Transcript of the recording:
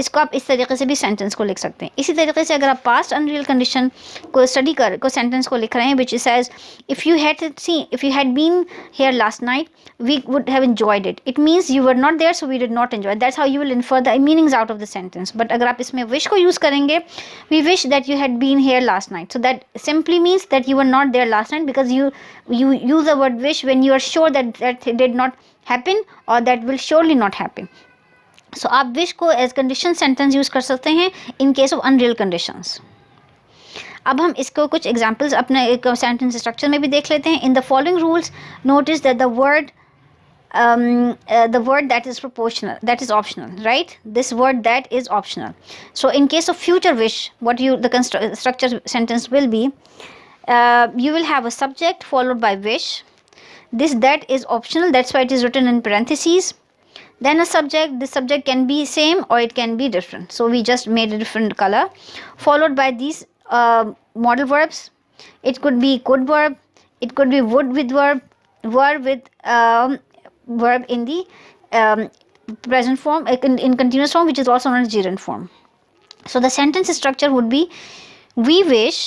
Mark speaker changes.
Speaker 1: इसको आप इस तरीके से भी सेंटेंस को लिख सकते हैं. इसी तरीके से अगर आप पास्ट अनरियल कंडीशन को स्टडी कर को सेंटेंस को लिख रहे हैं, which says if you had been here last night we would have enjoyed it. It means you were not there, so we did not enjoy it. That's how you will infer the meanings out of the sentence. But अगर आप इसमें wish को use करेंगे, we wish that you had been here last night. So that simply means that you were not there last night, because you use the word wish when you are sure that that did not happen or that will surely not happen. So आप wish को as condition sentence use कर सकते हैं in case of unreal conditions. अब हम इसको कुछ examples अपने एक सेंटेंस स्ट्रक्चर में भी देख लेते हैं. In the following rules notice that the word that is proportional, that is optional, right? This word that is optional. So in case of future wish, what the structure sentence will be, you will have a subject followed by wish. This that is optional, that's why it is written in parentheses. Then a subject, this subject can be same or it can be different, so we just made a different color, followed by these modal verbs. It could be could verb, it could be would with verb with verb in the present form, in continuous form, which is also known as gerund form. So the sentence structure would be, we wish